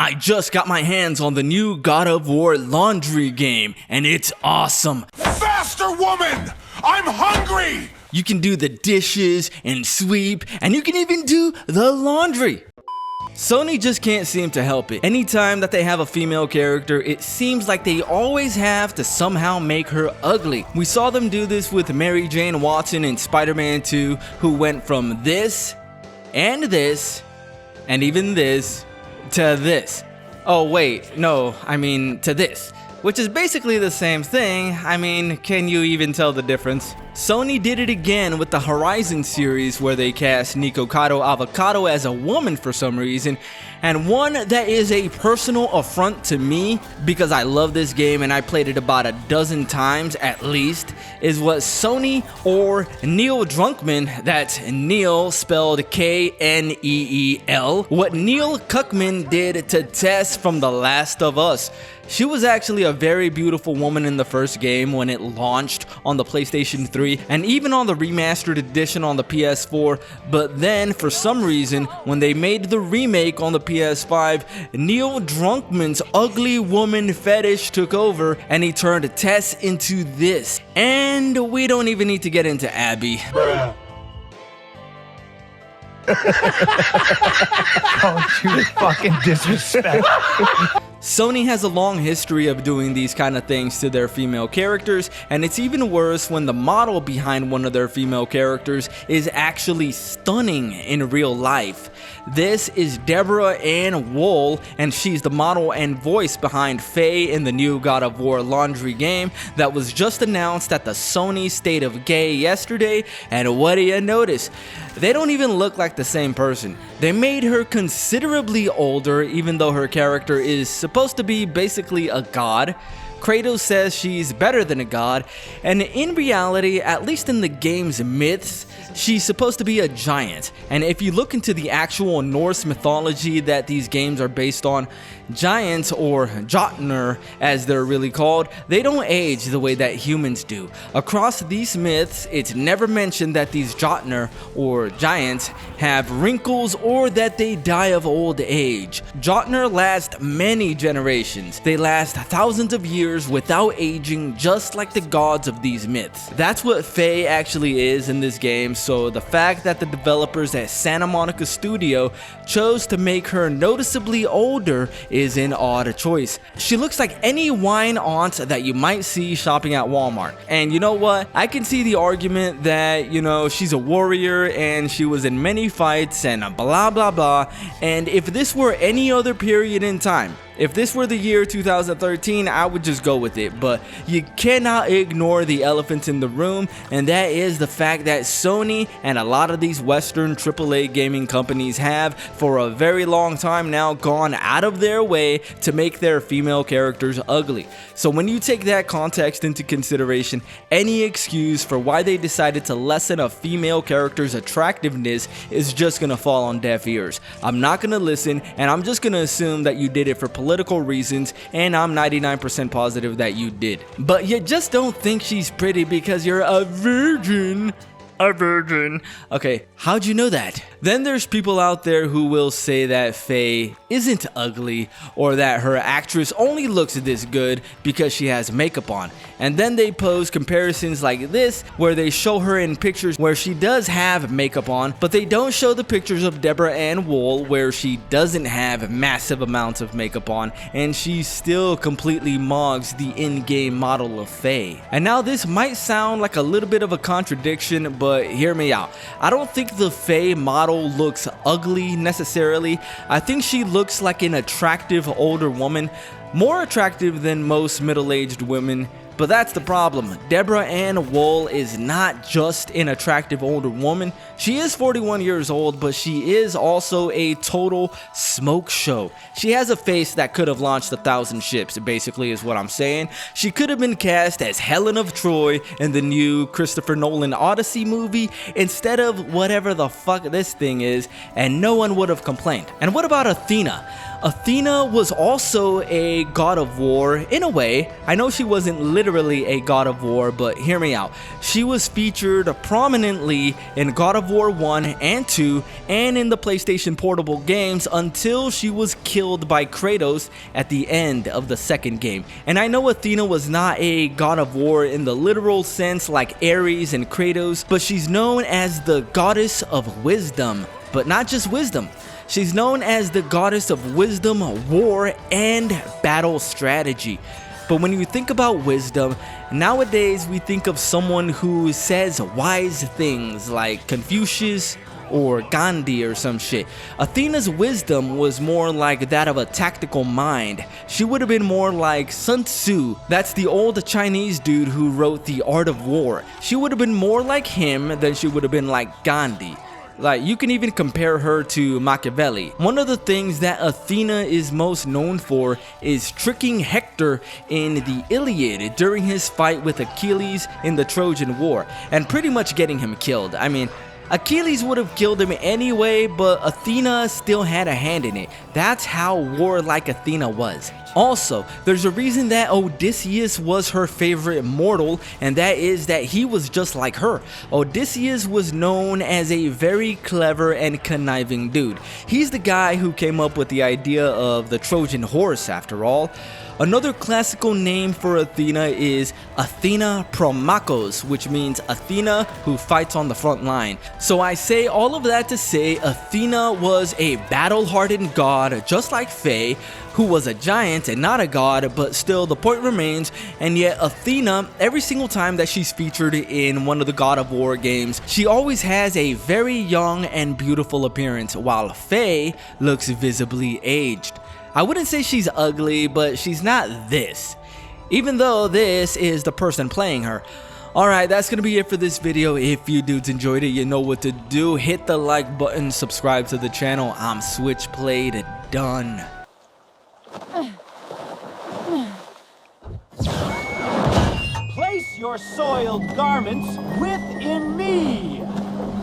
I just got my hands on the new God of War laundry game, and it's awesome. Faster, woman! I'm hungry! You can do the dishes and sweep, and you can even do the laundry. Sony just can't seem to help it. Anytime that they have a female character, it seems like they always have to somehow make her ugly. We saw them do this with Mary Jane Watson in Spider-Man 2, who went from this, and even this, to this. Oh wait, no, I mean to this. Which is basically the same thing. I mean, can you even tell the difference? Sony did it again with the Horizon series where they cast Nikocado Avocado as a woman for some reason, and one that is a personal affront to me because I love this game and I played it about a dozen times at least, is what Sony or Neil Druckmann, that's Neil spelled K-N-E-E-L, what Neil Druckmann did to Tess from The Last of Us. She was actually a very beautiful woman in the first game when it launched on the PlayStation 3 and even on the remastered edition on the PS4, but then for some reason when they made the remake on the PS5, Neil Druckmann's ugly woman fetish took over and he turned Tess into this. And we don't even need to get into Abby. Don't you fucking disrespect. Sony has a long history of doing these kind of things to their female characters, and it's even worse when the model behind one of their female characters is actually stunning in real life. This is Deborah Ann Woll, and she's the model and voice behind Faye in the new God of War laundry game that was just announced at the Sony State of Gay yesterday, and what do you notice? They don't even look like the same person. They made her considerably older even though her character is supposed to be basically a god. Kratos says she's better than a god, and in reality, at least in the game's myths, she's supposed to be a giant. And if you look into the actual Norse mythology that these games are based on, giants, or Jotnar as they're really called, they don't age the way that humans do. Across these myths, it's never mentioned that these Jotnar, or giants, have wrinkles or that they die of old age. Jotnar last many generations. They last thousands of years without aging, just like the gods of these myths. That's what Faye actually is in this game, so the fact that the developers at Santa Monica Studio chose to make her noticeably older is an odd choice. She looks like any wine aunt that you might see shopping at Walmart. And you know what? I can see the argument that, you know, she's a warrior and she was in many fights and blah blah blah. And if this were any other period in time, if this were the year 2013, I would just go with it, but you cannot ignore the elephant in the room, and that is the fact that Sony and a lot of these Western AAA gaming companies have, for a very long time now, gone out of their way to make their female characters ugly. So when you take that context into consideration, any excuse for why they decided to lessen a female character's attractiveness is just gonna fall on deaf ears. I'm not gonna listen, and I'm just gonna assume that you did it for political reasons, and I'm 99% positive that you did. But you just don't think she's pretty because you're a virgin. A virgin. Okay, how'd you know that? Then there's people out there who will say that Faye isn't ugly, or that her actress only looks this good because she has makeup on. And then they pose comparisons like this, where they show her in pictures where she does have makeup on, but they don't show the pictures of Deborah Ann Woll where she doesn't have massive amounts of makeup on, and she still completely mogs the in-game model of Faye. And now this might sound like a little bit of a contradiction, but hear me out. I don't think the Faye model looks ugly necessarily. I think she looks like an attractive older woman, more attractive than most middle-aged women. But that's the problem. Deborah Ann Woll is not just an attractive older woman. She is 41 years old, but she is also a total smoke show. She has a face that could have launched 1,000 ships, basically is what I'm saying. She could have been cast as Helen of Troy in the new Christopher Nolan Odyssey movie instead of whatever the fuck this thing is, and no one would have complained. And what about Athena? Athena was also a god of war in a way. I know she wasn't literally a god of war, but hear me out. She was featured prominently in God of War 1 and 2 and in the PlayStation Portable games until she was killed by Kratos at the end of the second game. And I know Athena was not a god of war in the literal sense like Ares and Kratos, but she's known as the goddess of wisdom. But not just wisdom. She's known as the goddess of wisdom, war, and battle strategy. But when you think about wisdom, nowadays we think of someone who says wise things like Confucius or Gandhi or some shit. Athena's wisdom was more like that of a tactical mind. She would have been more like Sun Tzu. That's the old Chinese dude who wrote The Art of War. She would have been more like him than she would have been like Gandhi. Like, you can even compare her to Machiavelli. One of the things that Athena is most known for is tricking Hector in the Iliad during his fight with Achilles in the Trojan War, and pretty much getting him killed. I mean, Achilles would have killed him anyway, but Athena still had a hand in it. That's how warlike Athena was. Also, there's a reason that Odysseus was her favorite mortal, and that is that he was just like her. Odysseus was known as a very clever and conniving dude. He's the guy who came up with the idea of the Trojan horse, after all. Another classical name for Athena is Athena Promachos, which means Athena who fights on the front line. So I say all of that to say Athena was a battle-hardened god, just like Faye, who was a giant and not a god, but still the point remains. And yet Athena, every single time that she's featured in one of the God of War games, she always has a very young and beautiful appearance, while Faye looks visibly aged. I wouldn't say she's ugly, but she's not this, even though this is the person playing her. Alright, that's gonna be it for this video. If you dudes enjoyed it, you know what to do. Hit the like button, subscribe to the channel. I'm Switchblade, done. Place your soiled garments within me.